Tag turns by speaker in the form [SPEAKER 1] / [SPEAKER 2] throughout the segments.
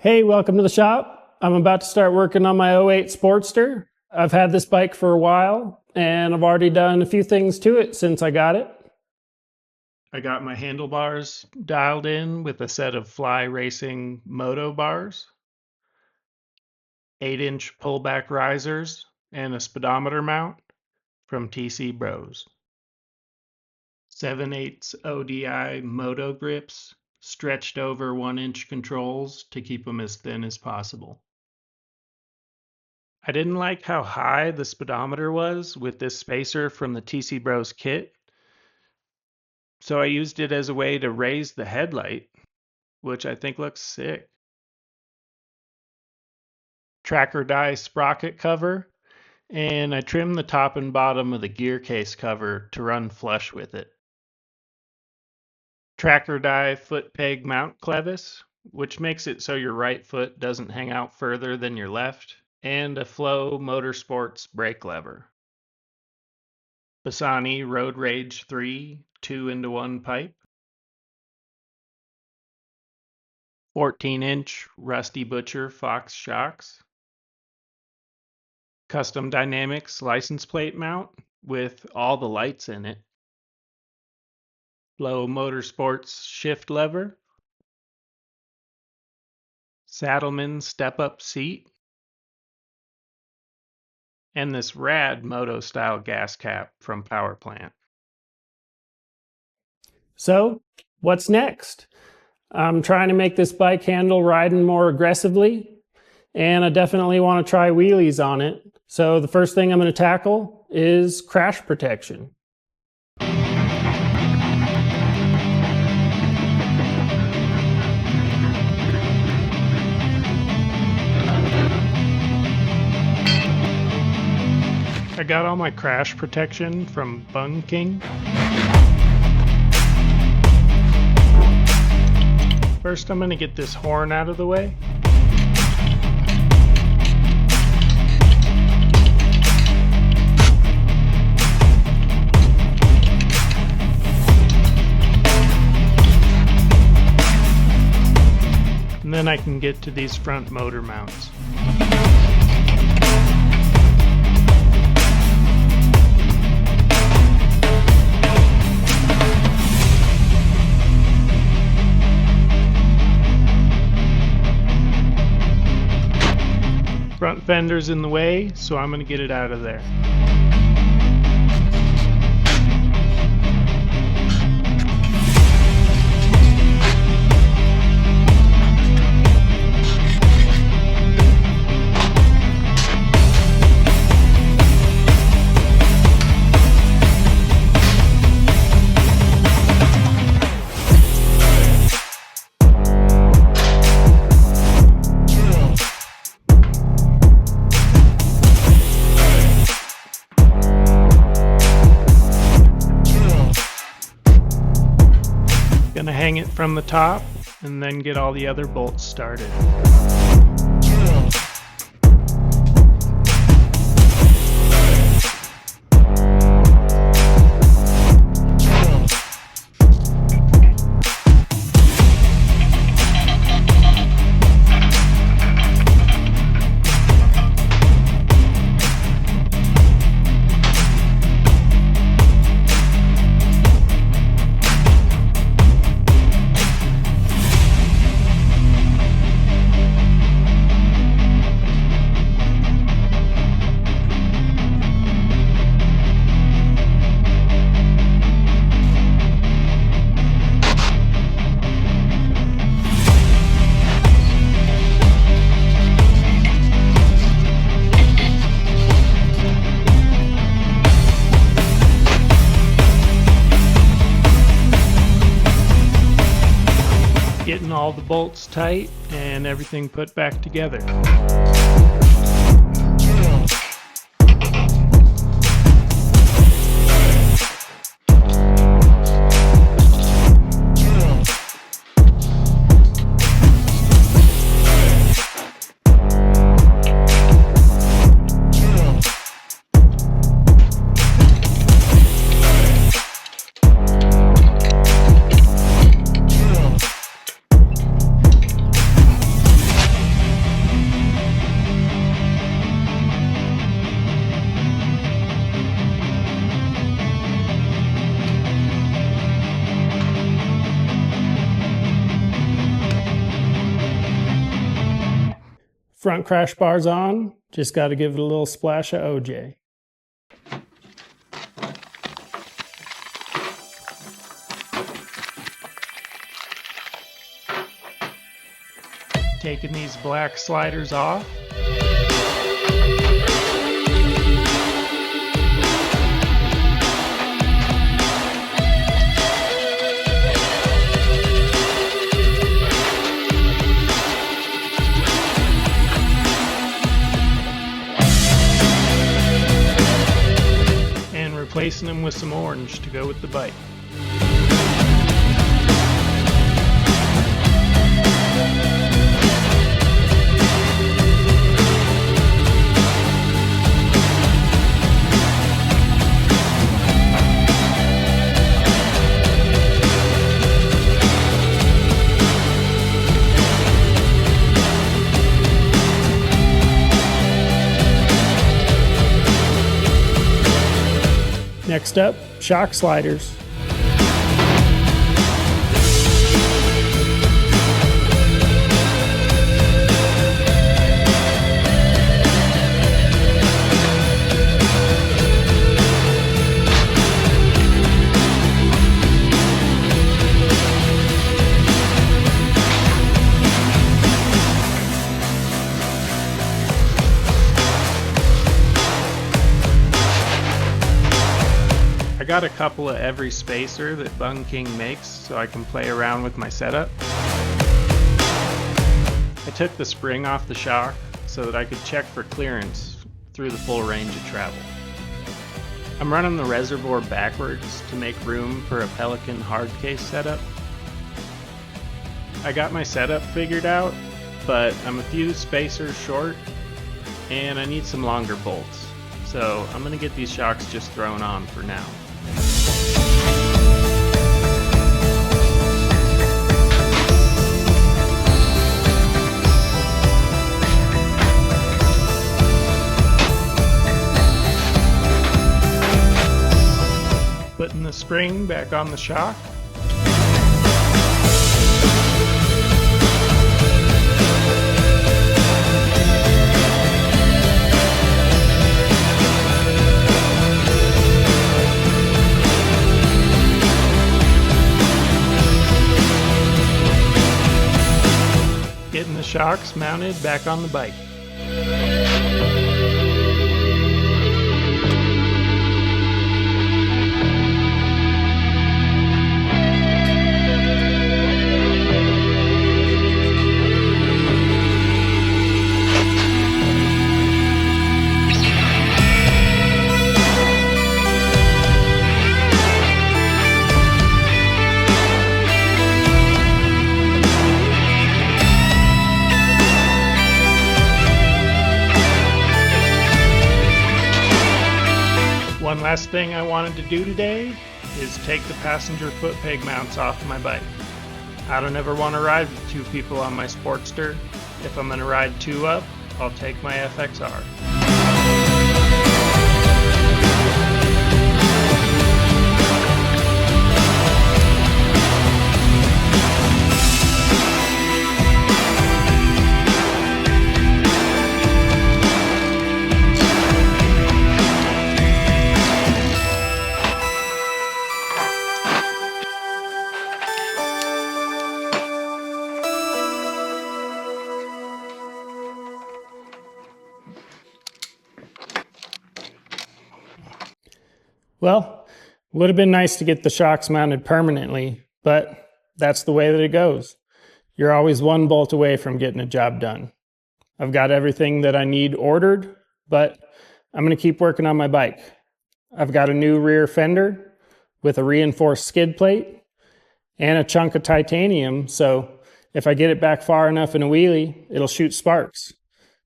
[SPEAKER 1] Hey, welcome to the shop. I'm about to start working on my '08 Sportster. I've had this bike for a while, and I've already done a few things to it since I got it.
[SPEAKER 2] I got my handlebars dialed in with a set of Fly Racing Moto bars, 8-inch pullback risers, and a speedometer mount from TC Bros. 7/8 ODI Moto grips stretched over 1-inch controls to keep them as thin as possible. I didn't like how high the speedometer was with this spacer from the TC Bros kit, so I used it as a way to raise the headlight, which I think looks sick. Tracker die sprocket cover, and I trimmed the top and bottom of the gear case cover to run flush with it. Tracker die foot peg mount clevis, which makes it so your right foot doesn't hang out further than your left, and a Flow Motorsports brake lever. Bassani Road Rage 3 2-into-1 pipe. 14-inch Rusty Butcher Fox shocks. Custom Dynamics license plate mount with all the lights in it. Flow Motorsports shift lever. Saddleman step-up seat. And this rad moto-style gas cap from Power Plant.
[SPEAKER 1] So, what's next? I'm trying to make this bike handle riding more aggressively, and I definitely want to try wheelies on it. So the first thing I'm going to tackle is crash protection.
[SPEAKER 2] I got all my crash protection from Bung King. First, I'm going to get this horn out of the way. And then I can get to these front motor mounts. Front fender's in the way, so I'm going to get it out of there. Gonna hang it from the top and then get all the other bolts started. Getting all the bolts tight and everything put back together.
[SPEAKER 1] Front crash bar's on. Just got to give it a little splash of OJ.
[SPEAKER 2] Taking these black sliders off. And replacing them with some orange to go with the bike.
[SPEAKER 1] Next up, shock sliders.
[SPEAKER 2] I got a couple of every spacer that Bung King makes so I can play around with my setup. I took the spring off the shock so that I could check for clearance through the full range of travel. I'm running the reservoir backwards to make room for a Pelican hard case setup. I got my setup figured out, but I'm a few spacers short and I need some longer bolts. So I'm going to get these shocks just thrown on for now. Putting the spring back on the shock. Getting the shocks mounted back on the bike. One last thing I wanted to do today is take the passenger foot peg mounts off my bike. I don't ever want to ride with two people on my Sportster. If I'm going to ride two up, I'll take my FXR.
[SPEAKER 1] Well, would have been nice to get the shocks mounted permanently, but that's the way that it goes. You're always one bolt away from getting a job done. I've got everything that I need ordered, but I'm going to keep working on my bike. I've got a new rear fender with a reinforced skid plate and a chunk of titanium, so if I get it back far enough in a wheelie, it'll shoot sparks.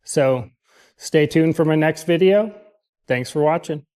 [SPEAKER 1] So stay tuned for my next video. Thanks for watching.